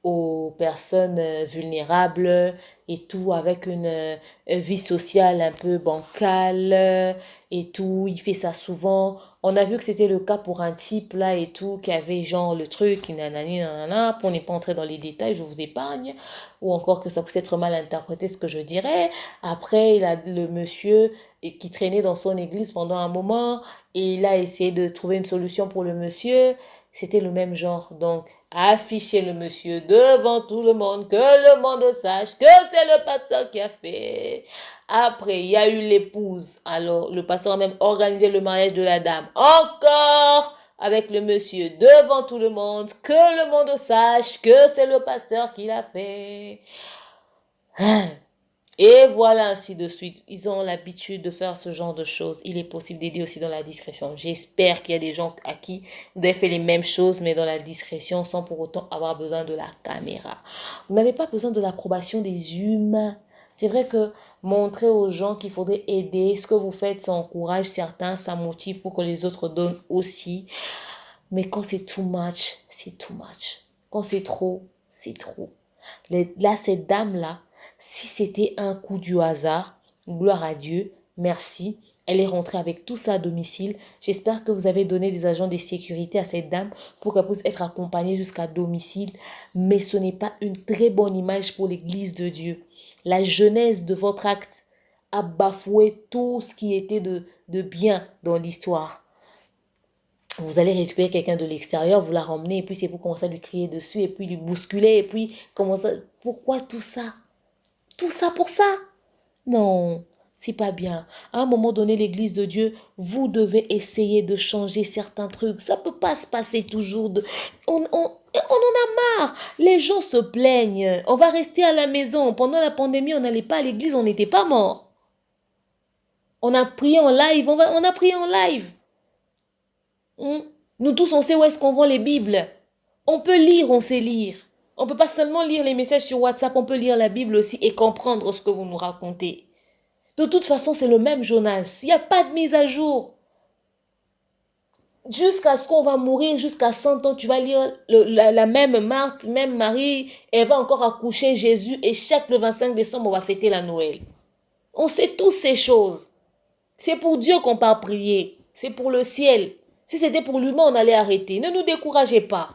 aux personnes vulnérables et tout, avec une vie sociale un peu bancale et tout. Il fait ça souvent. On a vu que c'était le cas pour un type là et tout, qui avait genre le truc, nanani, nanana, pour ne pas entrer dans les détails, je vous épargne. Ou encore que ça puisse être mal interprété ce que je dirais. Après, il a le monsieur qui traînait dans son église pendant un moment et il a essayé de trouver une solution pour le monsieur. C'était le même genre. Donc, afficher le monsieur devant tout le monde, que le monde sache que c'est le pasteur qui a fait. Après, il y a eu l'épouse. Alors, le pasteur a même organisé le mariage de la dame. Encore avec le monsieur devant tout le monde, que le monde sache que c'est le pasteur qui l'a fait. Et voilà, ainsi de suite. Ils ont l'habitude de faire ce genre de choses. Il est possible d'aider aussi dans la discrétion. J'espère qu'il y a des gens à qui vous avez fait les mêmes choses, mais dans la discrétion, sans pour autant avoir besoin de la caméra. Vous n'avez pas besoin de l'approbation des humains. C'est vrai que montrer aux gens qu'il faudrait aider, ce que vous faites, ça encourage certains, ça motive pour que les autres donnent aussi. Mais quand c'est too much, c'est too much. Quand c'est trop, c'est trop. Là, cette dame-là, si c'était un coup du hasard, gloire à Dieu, merci. Elle est rentrée avec tout ça à domicile. J'espère que vous avez donné des agents de sécurité à cette dame pour qu'elle puisse être accompagnée jusqu'à domicile. Mais ce n'est pas une très bonne image pour l'Église de Dieu. La genèse de votre acte a bafoué tout ce qui était de bien dans l'histoire. Vous allez récupérer quelqu'un de l'extérieur, vous la ramenez et puis c'est pour commencer à lui crier dessus et puis lui bousculer et puis commencer... Pourquoi tout ça? Tout ça pour ça? Non, c'est pas bien. À un moment donné, l'Église de Dieu, vous devez essayer de changer certains trucs. Ça peut pas se passer toujours de... On en a marre. Les gens se plaignent. On va rester à la maison. Pendant la pandémie, on n'allait pas à l'église, on n'était pas morts. On a prié en live, on a prié en live. Nous tous, on sait où est-ce qu'on vend les Bibles. On peut lire, on sait lire. On ne peut pas seulement lire les messages sur WhatsApp, on peut lire la Bible aussi et comprendre ce que vous nous racontez. De toute façon, c'est le même Jonas. Il n'y a pas de mise à jour. Jusqu'à ce qu'on va mourir, jusqu'à 100 ans, tu vas lire la même Marthe, même Marie, et elle va encore accoucher Jésus et chaque le 25 décembre, on va fêter la Noël. On sait tous ces choses. C'est pour Dieu qu'on part prier. C'est pour le ciel. Si c'était pour l'humain, on allait arrêter. Ne nous découragez pas.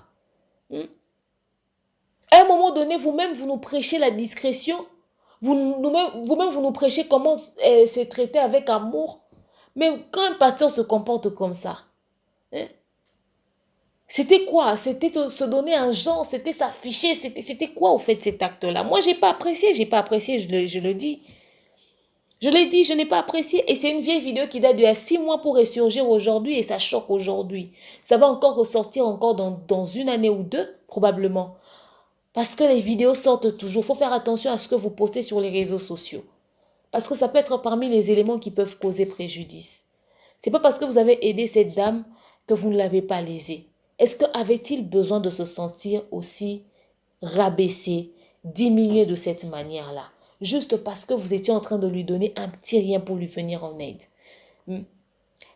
À un moment donné, vous-même, vous nous prêchez la discrétion. Vous-même, vous nous prêchez comment se traiter avec amour. Mais quand un pasteur se comporte comme ça, c'était quoi? C'était se donner un genre, c'était s'afficher, c'était quoi au fait cet acte-là? Moi, j'ai pas apprécié, je le dis. Je l'ai dit, je n'ai pas apprécié. Et c'est une vieille vidéo qui date d'il y a 6 mois pour ressurgir aujourd'hui et ça choque aujourd'hui. Ça va encore ressortir encore dans une année ou deux, probablement. Parce que les vidéos sortent toujours. Il faut faire attention à ce que vous postez sur les réseaux sociaux. Parce que ça peut être parmi les éléments qui peuvent causer préjudice. Ce n'est pas parce que vous avez aidé cette dame que vous ne l'avez pas lésée. Est-ce qu'avait-il besoin de se sentir aussi rabaissé, diminué de cette manière-là, juste parce que vous étiez en train de lui donner un petit rien pour lui venir en aide?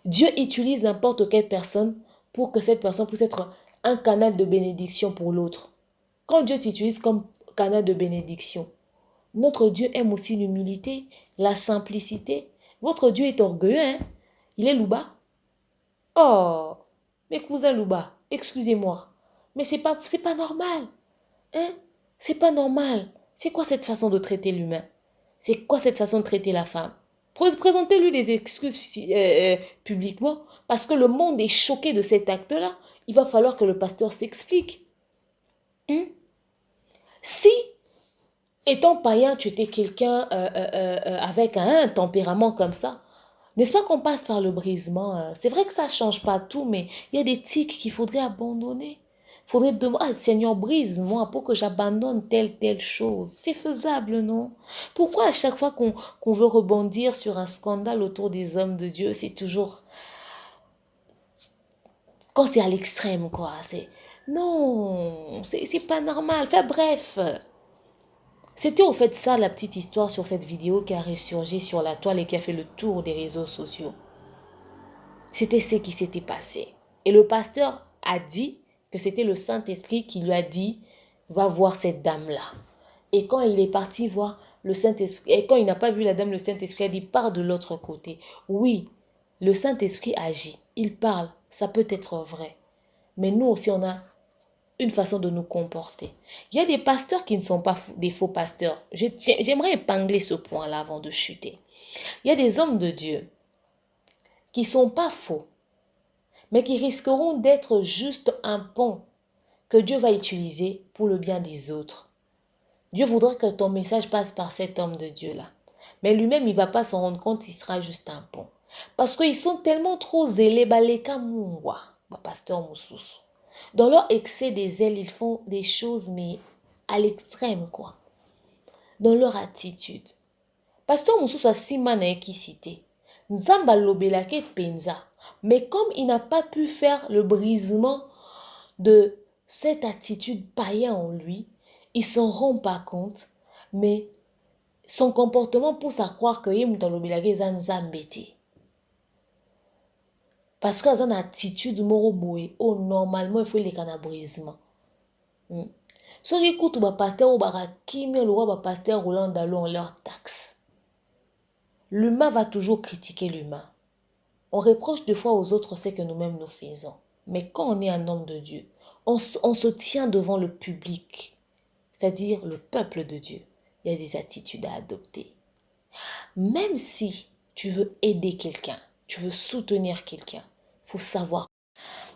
Dieu utilise n'importe quelle personne pour que cette personne puisse être un canal de bénédiction pour l'autre. Quand Dieu t'utilise comme canal de bénédiction, notre Dieu aime aussi l'humilité, la simplicité. Votre Dieu est orgueilleux, hein? Il est louba. Oh, mes cousins louba, excusez-moi, mais c'est pas normal, hein? C'est pas normal. C'est quoi cette façon de traiter l'humain? C'est quoi cette façon de traiter la femme? Présentez-lui des excuses publiquement, parce que le monde est choqué de cet acte-là. Il va falloir que le pasteur s'explique. Si, étant païen, tu étais quelqu'un avec un tempérament comme ça, n'est-ce pas qu'on passe par le brisement? C'est vrai que ça ne change pas tout, mais il y a des tics qu'il faudrait abandonner. Il faudrait demander, ah, Seigneur, brise-moi pour que j'abandonne telle chose. C'est faisable, non? Pourquoi à chaque fois qu'on veut rebondir sur un scandale autour des hommes de Dieu, c'est toujours... Quand c'est à l'extrême, quoi. Non, c'est pas normal. Enfin, bref. C'était au fait ça la petite histoire sur cette vidéo qui a ressurgi sur la toile et qui a fait le tour des réseaux sociaux. C'était ce qui s'était passé. Et le pasteur a dit que c'était le Saint-Esprit qui lui a dit, va voir cette dame-là. Et quand il est parti voir le Saint-Esprit, et quand il n'a pas vu la dame, le Saint-Esprit a dit, pars de l'autre côté. Oui, le Saint-Esprit agit, il parle, ça peut être vrai. Mais nous aussi, on a une façon de nous comporter. Il y a des pasteurs qui ne sont pas des faux pasteurs. J'aimerais épingler ce point-là avant de chuter. Il y a des hommes de Dieu qui ne sont pas faux, mais qui risqueront d'être juste un pont que Dieu va utiliser pour le bien des autres. Dieu voudra que ton message passe par cet homme de Dieu-là. Mais lui-même, il ne va pas s'en rendre compte, il sera juste un pont. Parce qu'ils sont tellement trop zélés, pasteur Moussous. Dans leur excès des ailes, ils font des choses, mais à l'extrême, quoi. Dans leur attitude. Pasteur Moussous a Simane qui cité. Nzamba lobelake penza. Mais comme il n'a pas pu faire le brisement de cette attitude païenne en lui, il s'en rend pas compte, mais son comportement pousse à croire que Yemuta lobelake est Nzambete. Parce que une attitude moroboé, oh normalement il faut les canabrisement. So écoute ba pasteur ou ba kimi le roi ba pasteur Roland Dalo en leur taxe. L'humain va toujours critiquer l'humain. On reproche deux fois aux autres ce que nous-mêmes nous faisons. Mais quand on est un homme de Dieu, on se tient devant le public, c'est-à-dire le peuple de Dieu. Il y a des attitudes à adopter. Même si tu veux aider quelqu'un, tu veux soutenir quelqu'un, il faut savoir.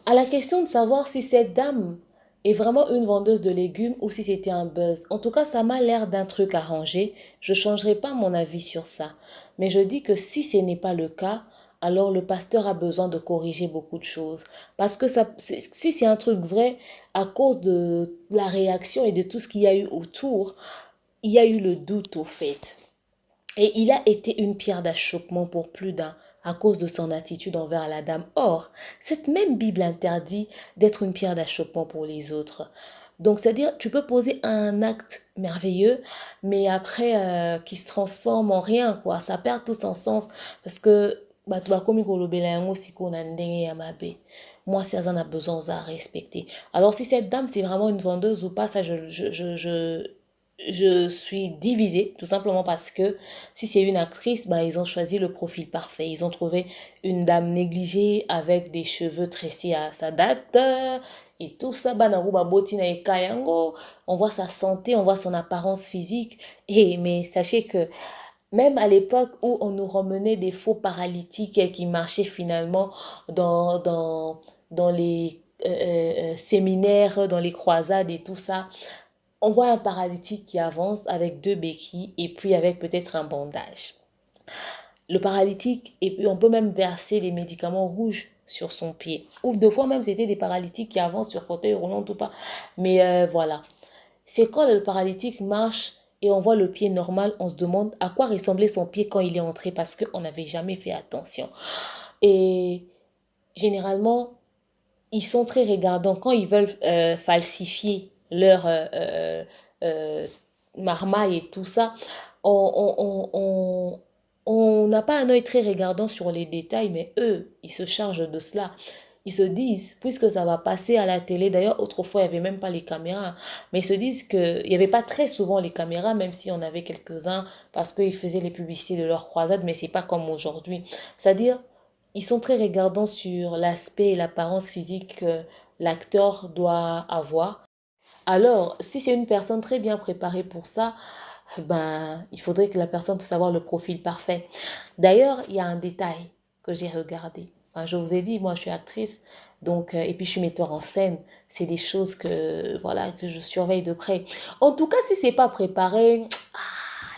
À la question de savoir si cette dame est vraiment une vendeuse de légumes ou si c'était un buzz. En tout cas, ça m'a l'air d'un truc arrangé. Je ne changerai pas mon avis sur ça. Mais je dis que si ce n'est pas le cas, alors le pasteur a besoin de corriger beaucoup de choses. Parce que si c'est un truc vrai, à cause de la réaction et de tout ce qu'il y a eu autour, il y a eu le doute au fait. Et il a été une pierre d'achoppement pour plus d'un à cause de son attitude envers la dame. Or, cette même Bible interdit d'être une pierre d'achoppement pour les autres. Donc, c'est-à-dire, tu peux poser un acte merveilleux, mais après, qui se transforme en rien, quoi. Ça perd tout son sens. Parce que, moi, si elle en a besoin, on a respecté. Alors, si cette dame, c'est vraiment une vendeuse ou pas, ça, je suis divisée, tout simplement parce que si c'est une actrice, ils ont choisi le profil parfait. Ils ont trouvé une dame négligée avec des cheveux tressés à sa date et tout ça. On voit sa santé, on voit son apparence physique. Mais sachez que même à l'époque où on nous ramenait des faux paralytiques qui marchaient finalement dans les séminaires, dans les croisades et tout ça, on voit un paralytique qui avance avec 2 béquilles et puis avec peut-être un bandage. Le paralytique, et puis on peut même verser des médicaments rouges sur son pied. Ou deux fois même, c'était des paralytiques qui avancent sur fauteuil roulant ou pas. Mais voilà. C'est quand le paralytique marche et on voit le pied normal, on se demande à quoi ressemblait son pied quand il est entré parce qu'on n'avait jamais fait attention. Et généralement, ils sont très regardants quand ils veulent falsifier leur euh, marmaille et tout ça. On n'a pas un œil très regardant sur les détails, mais eux, ils se chargent de cela. Ils se disent, puisque ça va passer à la télé, d'ailleurs autrefois il n'y avait même pas les caméras, mais ils se disent qu'il n'y avait pas très souvent les caméras, même si on avait quelques-uns, parce qu'ils faisaient les publicités de leur croisade, mais c'est pas comme aujourd'hui. C'est-à-dire, ils sont très regardants sur l'aspect et l'apparence physique que l'acteur doit avoir. Alors, si c'est une personne très bien préparée pour ça, ben, il faudrait que la personne puisse avoir le profil parfait. D'ailleurs, il y a un détail que j'ai regardé. Enfin, je vous ai dit, moi, je suis actrice, donc, et puis je suis metteur en scène. C'est des choses que, voilà, que je surveille de près. En tout cas, si c'est pas préparé,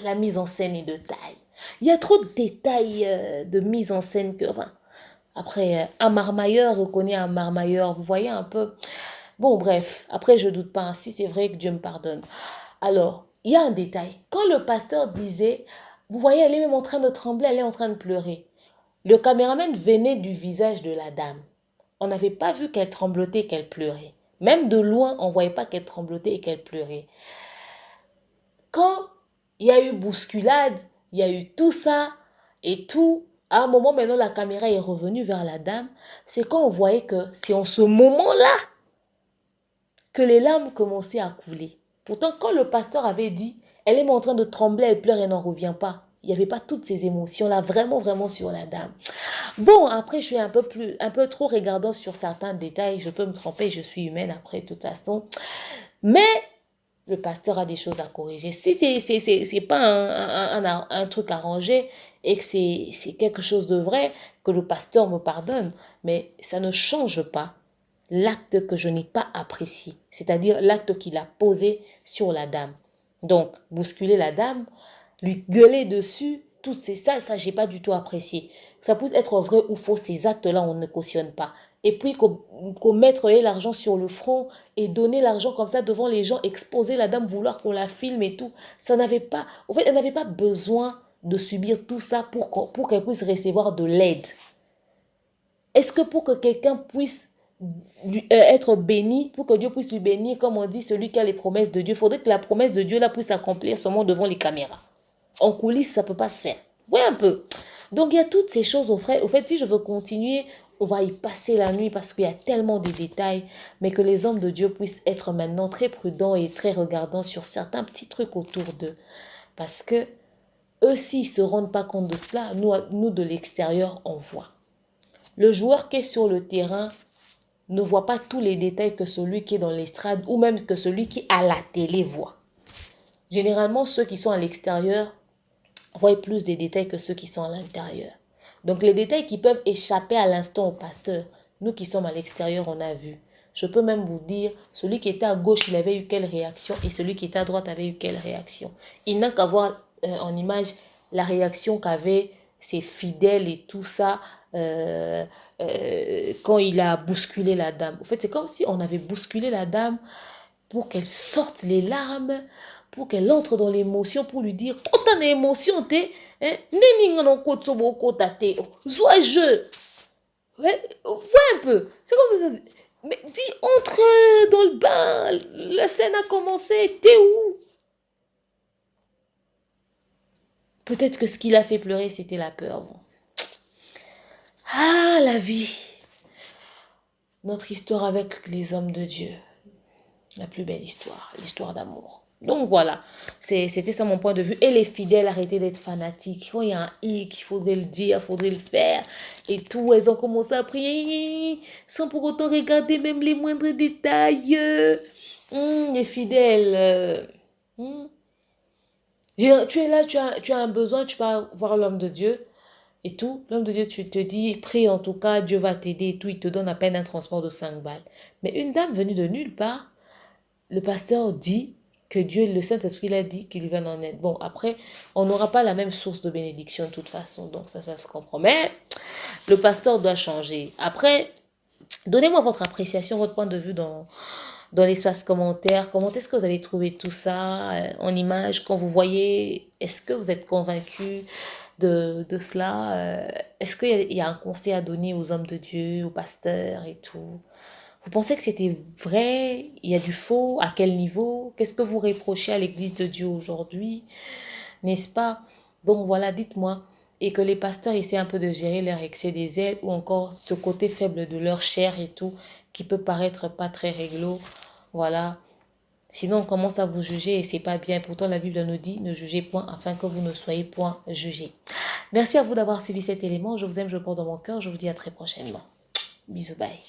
la mise en scène est de taille. Il y a trop de détails de mise en scène que, enfin, après, un marmailleur reconnaît un marmailleur, vous voyez un peu. Bon, bref, après, je doute pas, si c'est vrai que Dieu me pardonne. Alors, il y a un détail. Quand le pasteur disait, vous voyez, elle est même en train de trembler, elle est en train de pleurer. Le caméraman venait du visage de la dame. On n'avait pas vu qu'elle tremblotait, qu'elle pleurait. Même de loin, on ne voyait pas qu'elle tremblotait et qu'elle pleurait. Quand il y a eu bousculade, il y a eu tout ça et tout, à un moment maintenant, la caméra est revenue vers la dame. C'est quand on voyait que c'est en ce moment-là que les larmes commençaient à couler. Pourtant, quand le pasteur avait dit, elle est en train de trembler, elle pleure, elle n'en revient pas. Il n'y avait pas toutes ces émotions-là, vraiment, vraiment sur la dame. Bon, après, je suis un peu trop regardant sur certains détails. Je peux me tromper, je suis humaine après, de toute façon. Mais le pasteur a des choses à corriger. Si c'est pas un truc arrangé et que c'est quelque chose de vrai, que le pasteur me pardonne, mais ça ne change pas l'acte que je n'ai pas apprécié, c'est-à-dire l'acte qu'il a posé sur la dame. Donc, bousculer la dame, lui gueuler dessus, tout c'est ça, j'ai pas du tout apprécié. Ça peut être vrai ou faux, ces actes-là, on ne cautionne pas. Et puis qu'on mette l'argent sur le front et donner l'argent comme ça devant les gens, exposer la dame, vouloir qu'on la filme et tout, ça n'avait pas, en fait, elle n'avait pas besoin de subir tout ça pour qu'elle puisse recevoir de l'aide. Est-ce que pour que quelqu'un puisse être béni, pour que Dieu puisse lui bénir, comme on dit, celui qui a les promesses de Dieu, il faudrait que la promesse de Dieu là puisse s'accomplir seulement devant les caméras. En coulisses, ça ne peut pas se faire. Oui, un peu. Donc, il y a toutes ces choses au fait. Au fait, si je veux continuer, on va y passer la nuit parce qu'il y a tellement de détails, mais que les hommes de Dieu puissent être maintenant très prudents et très regardants sur certains petits trucs autour d'eux. Parce que eux, s'ils ne se rendent pas compte de cela, nous de l'extérieur, on voit. Le joueur qui est sur le terrain ne voit pas tous les détails que celui qui est dans l'estrade ou même que celui qui à la télé voit. Généralement, ceux qui sont à l'extérieur voient plus des détails que ceux qui sont à l'intérieur. Donc les détails qui peuvent échapper à l'instant au pasteur, nous qui sommes à l'extérieur, on a vu. Je peux même vous dire, celui qui était à gauche, il avait eu quelle réaction et celui qui était à droite avait eu quelle réaction. Il n'a qu'à voir en image la réaction qu'avaient ses fidèles et tout ça quand il a bousculé la dame. En fait, c'est comme si on avait bousculé la dame pour qu'elle sorte les larmes, pour qu'elle entre dans l'émotion, pour lui dire, quand t'as une émotion, t'es, hein, joyeux. Ouais, vois un peu. C'est comme ça. Mais dis, entre dans le bain, la scène a commencé, t'es où? Peut-être que ce qui l'a fait pleurer, c'était la peur. Bon. Ah, la vie. Notre histoire avec les hommes de Dieu. La plus belle histoire, l'histoire d'amour. Donc voilà, c'était ça mon point de vue. Et les fidèles, arrêtez d'être fanatiques. Quand il y a un hic, il faudrait le dire, il faudrait le faire. Et tout, elles ont commencé à prier sans pour autant regarder même les moindres détails. Les fidèles. Tu es là, tu as un besoin, tu vas voir l'homme de Dieu. Et tout, l'homme de Dieu, tu te dis, prie en tout cas, Dieu va t'aider et tout, il te donne à peine un transport de 5 balles. Mais une dame venue de nulle part, le pasteur dit que Dieu, le Saint-Esprit l'a dit qu'il lui vienne en aide. Bon, après, on n'aura pas la même source de bénédiction de toute façon, donc ça se comprend. Mais le pasteur doit changer. Après, donnez-moi votre appréciation, votre point de vue dans l'espace commentaire. Comment est-ce que vous avez trouvé tout ça en image quand vous voyez? Est-ce que vous êtes convaincu de cela? Est-ce qu'il y a un conseil à donner aux hommes de Dieu, aux pasteurs et tout? Vous pensez que c'était vrai? Il y a du faux? À quel niveau? Qu'est-ce que vous reprochez à l'Église de Dieu aujourd'hui? N'est-ce pas? Donc voilà, dites-moi. Et que les pasteurs essaient un peu de gérer leur excès des ailes ou encore ce côté faible de leur chair et tout, qui peut paraître pas très réglo. Voilà. Sinon, on commence à vous juger et c'est pas bien. Pourtant, la Bible nous dit, ne jugez point afin que vous ne soyez point jugés. Merci à vous d'avoir suivi cet élément. Je vous aime, je porte dans mon cœur. Je vous dis à très prochainement. Bisous, bye.